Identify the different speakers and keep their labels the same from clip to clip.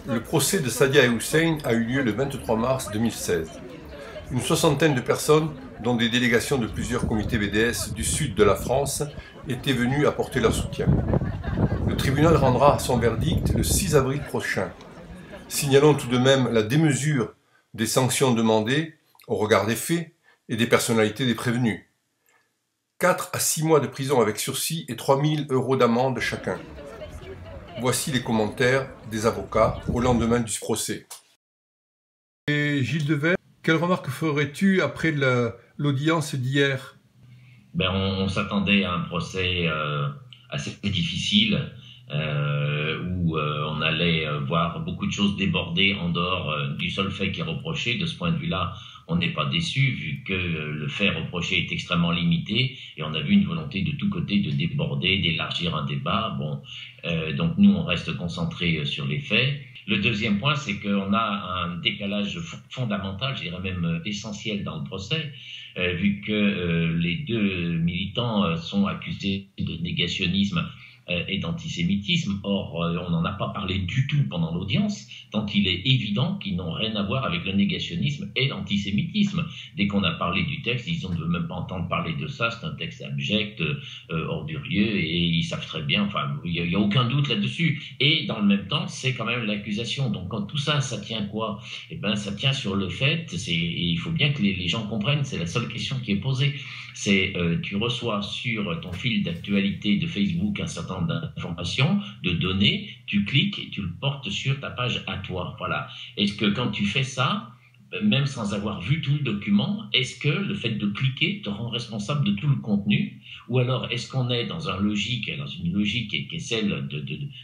Speaker 1: Le procès de Sadia et Hussein a eu lieu le 23 mars 2016. Une soixantaine de personnes, dont des délégations de plusieurs comités BDS du sud de la France, étaient venues apporter leur soutien. Le tribunal rendra son verdict le 6 avril prochain. Signalons tout de même la démesure des sanctions demandées au regard des faits et des personnalités des prévenus. 4 à 6 mois de prison avec sursis et 3 000 € d'amende chacun. Voici les commentaires des avocats au lendemain du procès. Et Gilles Devers, quelle remarque ferais-tu après l'audience d'hier?
Speaker 2: On s'attendait à un procès assez difficile, où on allait voir beaucoup de choses déborder en dehors du seul fait qui est reproché. De ce point de vue-là, on n'est pas déçu, vu que le fait reproché est extrêmement limité, et on a vu une volonté de tous côtés de déborder, d'élargir un débat. Donc nous, on reste concentré sur les faits. Le deuxième point, c'est qu'on a un décalage fondamental, je dirais même essentiel dans le procès, vu que les deux militants sont accusés de négationnisme et d'antisémitisme. Or, on n'en a pas parlé du tout pendant l'audience, tant il est évident qu'ils n'ont rien à voir avec le négationnisme et l'antisémitisme. Dès qu'on a parlé du texte, ils ne veulent même pas entendre parler de ça, c'est un texte abject, ordurieux, et ils savent très bien, enfin, il n'y a aucun doute là-dessus. Et dans le même temps, c'est quand même l'accusation. Donc, quand tout ça, ça tient quoi? Eh ben, ça tient sur le fait, et il faut bien que les gens comprennent, c'est la seule question qui est posée. C'est tu reçois sur ton fil d'actualité de Facebook un certain nombre d'informations, de données, tu cliques et tu le portes sur ta page à toi. Voilà. Est-ce que quand tu fais ça, même sans avoir vu tout le document, est-ce que le fait de cliquer te rend responsable de tout le contenu? Ou alors est-ce qu'on est dans une logique qui est celle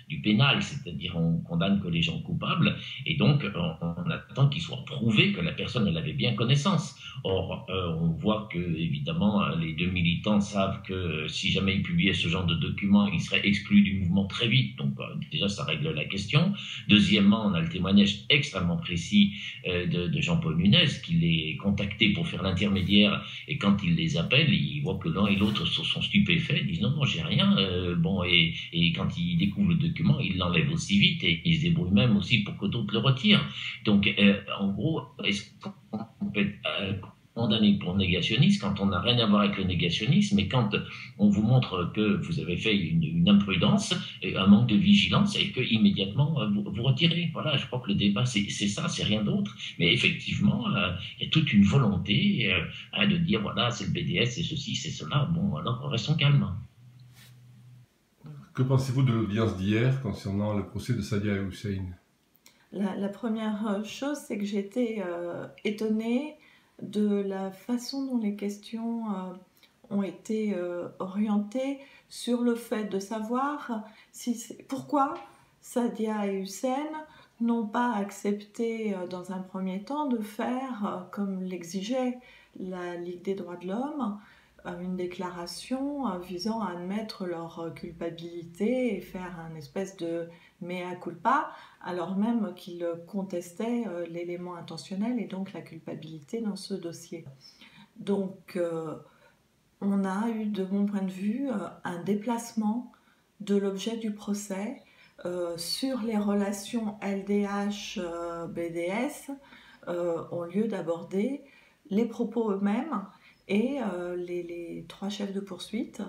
Speaker 2: du pénal, c'est-à-dire on condamne que les gens coupables, et donc on attend qu'il soit prouvé que la personne elle avait bien connaissance. Or, on voit que évidemment les deux militants savent que si jamais ils publiaient ce genre de document, ils seraient exclus du mouvement très vite. Donc déjà ça règle la question. Deuxièmement, on a le témoignage extrêmement précis de Jean-Paul Nunez, qui les contacté pour faire l'intermédiaire, et quand il les appelle, il voit que l'un et l'autre sont stupéfaits, ils disent non, j'ai rien. Et quand il découvre le document, il l'enlève aussi vite, et il se débrouille même aussi pour que d'autres le retirent. Donc, en gros, est-ce qu'on peut être condamné pour négationnisme quand on n'a rien à voir avec le négationnisme, et quand on vous montre que vous avez fait une imprudence, un manque de vigilance, et que immédiatement vous retirez. Voilà, je crois que le débat c'est ça, c'est rien d'autre. Mais effectivement, il y a toute une volonté de dire voilà, c'est le BDS, c'est ceci, c'est cela. Bon, alors restons calmes.
Speaker 1: Que pensez-vous de l'audience d'hier concernant le procès de Sadia et Hussein?
Speaker 3: La première chose, c'est que j'étais étonnée de la façon dont les questions ont été orientées sur le fait de savoir pourquoi Sadia et Hussein n'ont pas accepté dans un premier temps de faire, comme l'exigeait la Ligue des droits de l'homme, une déclaration visant à admettre leur culpabilité et faire un espèce de mea culpa, alors même qu'ils contestaient l'élément intentionnel et donc la culpabilité dans ce dossier. Donc on a eu, de mon point de vue, un déplacement de l'objet du procès sur les relations LDH-BDS au lieu d'aborder les propos eux-mêmes et les trois chefs de poursuite.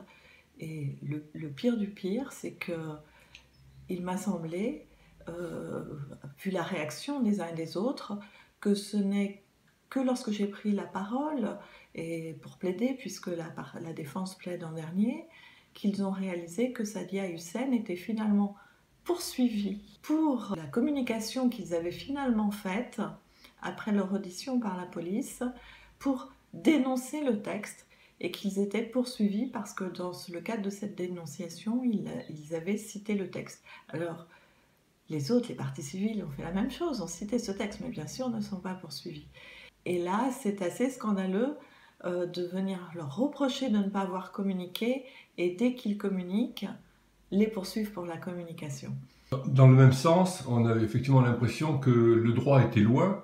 Speaker 3: Et le pire du pire, c'est que il m'a semblé, vu la réaction des uns et des autres, que ce n'est que lorsque j'ai pris la parole, et pour plaider, puisque la défense plaide en dernier, qu'ils ont réalisé que Sadia Hussein était finalement poursuivie pour la communication qu'ils avaient finalement faite après leur audition par la police pour dénoncer le texte, et qu'ils étaient poursuivis parce que dans le cadre de cette dénonciation, ils avaient cité le texte. Alors, les autres, les parties civiles, ont fait la même chose, ont cité ce texte, mais bien sûr ne sont pas poursuivis. Et là, c'est assez scandaleux de venir leur reprocher de ne pas avoir communiqué, et dès qu'ils communiquent, les poursuivre pour la communication.
Speaker 1: Dans le même sens, on avait effectivement l'impression que le droit était loin,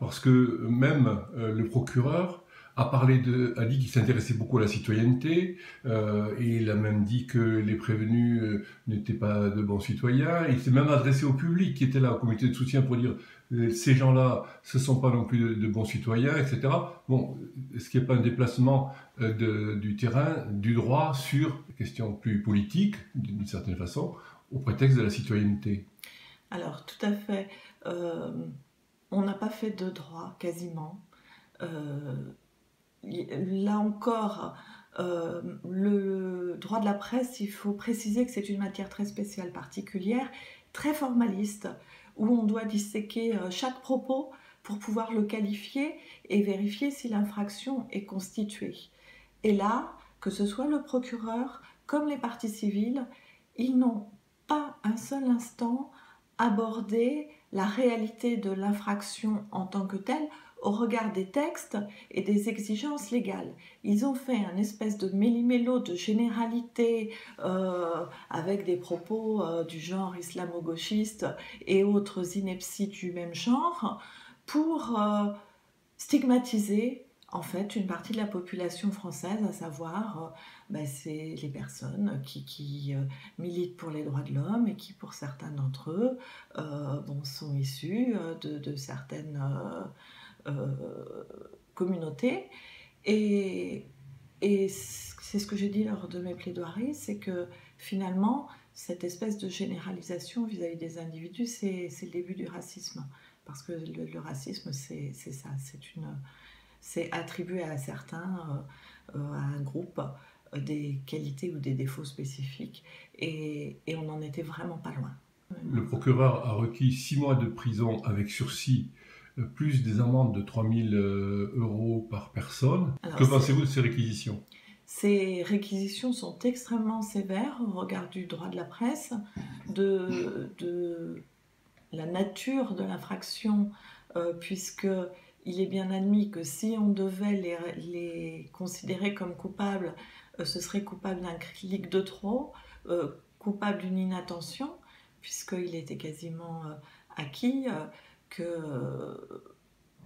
Speaker 1: parce que même le procureur a dit qu'il s'intéressait beaucoup à la citoyenneté, et il a même dit que les prévenus n'étaient pas de bons citoyens. Il s'est même adressé au public qui était là, au comité de soutien, pour dire ces gens-là, ce ne sont pas non plus de bons citoyens, etc. Bon, est-ce qu'il n'y a pas un déplacement du terrain, du droit, sur des questions plus politiques, d'une certaine façon, au prétexte de la citoyenneté?
Speaker 3: Alors, tout à fait. On n'a pas fait de droit, quasiment. Là encore, le droit de la presse, il faut préciser que c'est une matière très spéciale, particulière, très formaliste, où on doit disséquer chaque propos pour pouvoir le qualifier et vérifier si l'infraction est constituée. Et là, que ce soit le procureur comme les parties civiles, ils n'ont pas un seul instant abordé la réalité de l'infraction en tant que telle au regard des textes et des exigences légales. Ils ont fait un espèce de méli-mélo de généralité avec des propos du genre islamo-gauchiste et autres inepties du même genre pour stigmatiser en fait une partie de la population française, à savoir c'est les personnes qui militent pour les droits de l'homme et qui, pour certains d'entre eux, sont issus de certaines communautés. Et c'est ce que j'ai dit lors de mes plaidoiries, c'est que finalement, cette espèce de généralisation vis-à-vis des individus, c'est le début du racisme. Parce que le racisme, c'est ça, c'est attribuer à certains, à un groupe, des qualités ou des défauts spécifiques. Et on n'en était vraiment pas loin.
Speaker 1: Le procureur a requis 6 mois de prison avec sursis, plus des amendes de 3 000 € par personne. Alors, que pensez-vous de ces réquisitions?
Speaker 3: Ces réquisitions sont extrêmement sévères au regard du droit de la presse, de la nature de l'infraction, puisqu'il est bien admis que si on devait les considérer comme coupables, ce serait coupable d'un clic de trop, coupable d'une inattention, puisqu'il était quasiment acquis que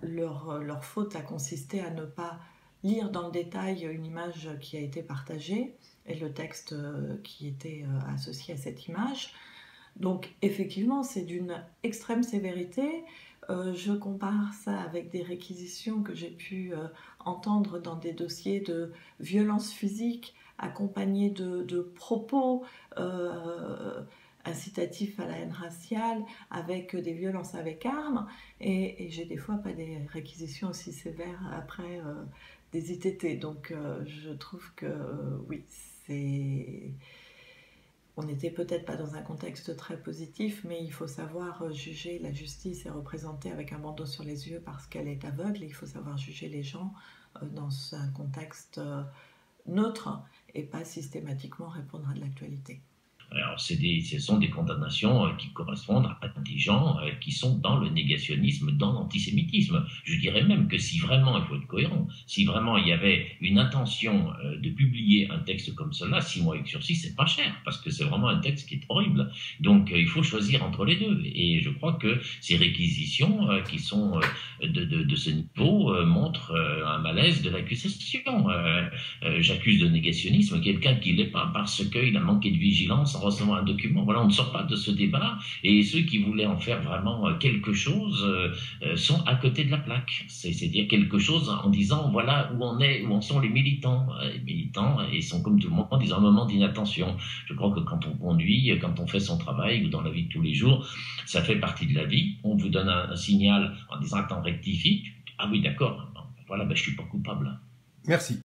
Speaker 3: leur faute a consisté à ne pas lire dans le détail une image qui a été partagée et le texte qui était associé à cette image. Donc effectivement, c'est d'une extrême sévérité. Je compare ça avec des réquisitions que j'ai pu entendre dans des dossiers de violences physiques accompagnés de propos incitatifs à la haine raciale, avec des violences avec armes, et j'ai des fois pas des réquisitions aussi sévères après des ITT. Donc je trouve que oui, on n'était peut-être pas dans un contexte très positif, mais il faut savoir juger. La justice est représentée avec un bandeau sur les yeux parce qu'elle est aveugle, et il faut savoir juger les gens dans un contexte neutre et pas systématiquement répondre à de l'actualité.
Speaker 2: Alors, ce sont des condamnations qui correspondent à des gens qui sont dans le négationnisme, dans l'antisémitisme. Je dirais même que si vraiment, il faut être cohérent, si vraiment il y avait une intention de publier un texte comme cela, 6 mois avec sursis, c'est pas cher, parce que c'est vraiment un texte qui est horrible. Donc, il faut choisir entre les deux. Et je crois que ces réquisitions qui sont de ce niveau montrent un malaise de l'accusation. J'accuse de négationnisme quelqu'un qui l'est pas parce qu'il a manqué de vigilance en recevant un document. Voilà, on ne sort pas de ce débat, et ceux qui voulaient en faire vraiment quelque chose sont à côté de la plaque. C'est-à-dire quelque chose en disant voilà où en sont les militants. Les militants, ils sont comme tout le monde, ils ont un moment d'inattention. Je crois que quand on conduit, quand on fait son travail ou dans la vie de tous les jours, ça fait partie de la vie. On vous donne un signal en disant attends, rectifie. Ah oui, d'accord, voilà, je suis pas coupable.
Speaker 1: Merci.